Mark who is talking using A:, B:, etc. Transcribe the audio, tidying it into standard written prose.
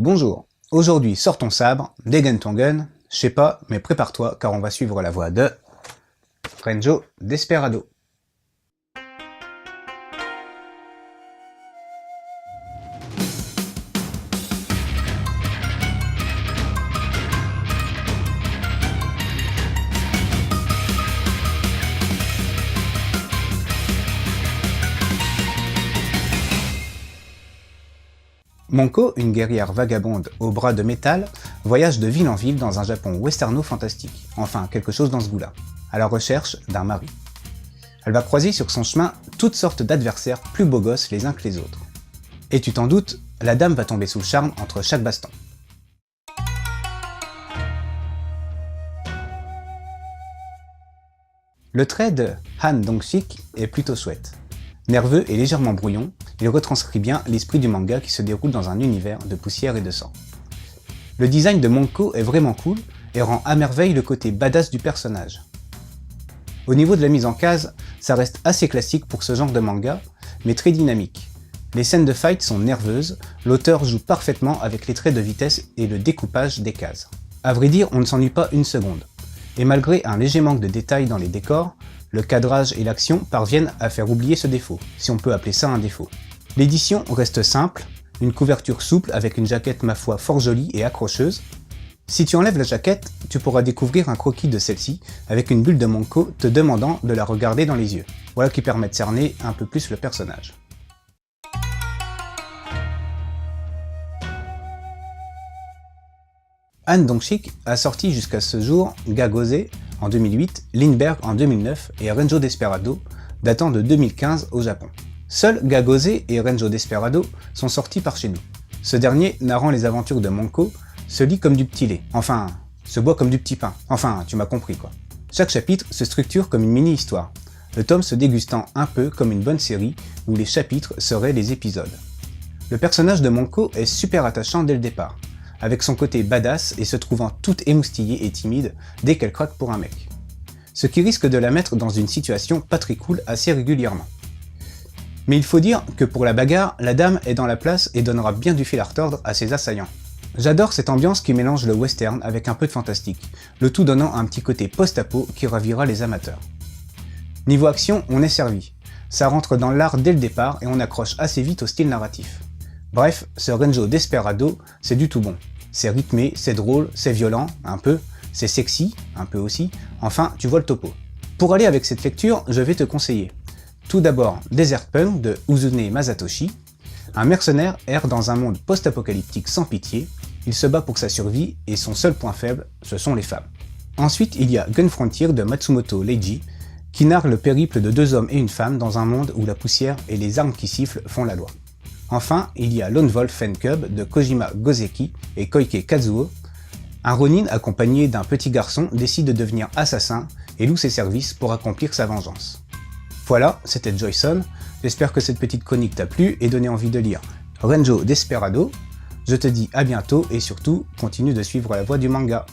A: Bonjour, aujourd'hui sors ton sabre, dégaine ton gun, je sais pas, mais prépare-toi car on va suivre la voie de Renzo Desperado. Monko, une guerrière vagabonde aux bras de métal, voyage de ville en ville dans un Japon westerno-fantastique, enfin quelque chose dans ce goût-là, à la recherche d'un mari. Elle va croiser sur son chemin toutes sortes d'adversaires plus beaux gosses les uns que les autres. Et tu t'en doutes, la dame va tomber sous le charme entre chaque baston. Le trait de Han Dong-sik est plutôt chouette. Nerveux et légèrement brouillon, il retranscrit bien l'esprit du manga qui se déroule dans un univers de poussière et de sang. Le design de Monko est vraiment cool et rend à merveille le côté badass du personnage. Au niveau de la mise en case, ça reste assez classique pour ce genre de manga, mais très dynamique. Les scènes de fight sont nerveuses, l'auteur joue parfaitement avec les traits de vitesse et le découpage des cases. À vrai dire, on ne s'ennuie pas une seconde. Et malgré un léger manque de détails dans les décors, le cadrage et l'action parviennent à faire oublier ce défaut, si on peut appeler ça un défaut. L'édition reste simple, une couverture souple avec une jaquette ma foi fort jolie et accrocheuse. Si tu enlèves la jaquette, tu pourras découvrir un croquis de celle-ci avec une bulle de Monko te demandant de la regarder dans les yeux. Voilà qui permet de cerner un peu plus le personnage. Han Dong-sik a sorti jusqu'à ce jour Gagose en 2008, Lindbergh en 2009 et Renzo Desperado datant de 2015 au Japon. Seuls Gagose et Renzo Desperado sont sortis par chez nous. Ce dernier, narrant les aventures de Monko, se lit comme du petit lait, enfin, se boit comme du petit pain, enfin, tu m'as compris quoi. Chaque chapitre se structure comme une mini-histoire, le tome se dégustant un peu comme une bonne série où les chapitres seraient les épisodes. Le personnage de Monko est super attachant dès le départ, avec son côté badass et se trouvant toute émoustillée et timide dès qu'elle craque pour un mec. Ce qui risque de la mettre dans une situation pas très cool assez régulièrement. Mais il faut dire que pour la bagarre, la dame est dans la place et donnera bien du fil à retordre à ses assaillants. J'adore cette ambiance qui mélange le western avec un peu de fantastique, le tout donnant un petit côté post-apo qui ravira les amateurs. Niveau action, on est servi. Ça rentre dans l'art dès le départ et on accroche assez vite au style narratif. Bref, ce Renzo Desperado, c'est du tout bon. C'est rythmé, c'est drôle, c'est violent, un peu, c'est sexy, un peu aussi, enfin, tu vois le topo. Pour aller avec cette lecture, je vais te conseiller. Tout d'abord, Desert Punk de Uzune Masatoshi. Un mercenaire erre dans un monde post-apocalyptique sans pitié, il se bat pour sa survie et son seul point faible, ce sont les femmes. Ensuite, il y a Gun Frontier de Matsumoto Leiji, qui narre le périple de deux hommes et une femme dans un monde où la poussière et les armes qui sifflent font la loi. Enfin, il y a Lone Wolf Fan Cub de Kojima Gozeki et Koike Kazuo. Un Ronin accompagné d'un petit garçon décide de devenir assassin et loue ses services pour accomplir sa vengeance. Voilà, c'était Joyson, j'espère que cette petite chronique t'a plu et donné envie de lire Renzo Desperado. Je te dis à bientôt et surtout, continue de suivre la voie du manga.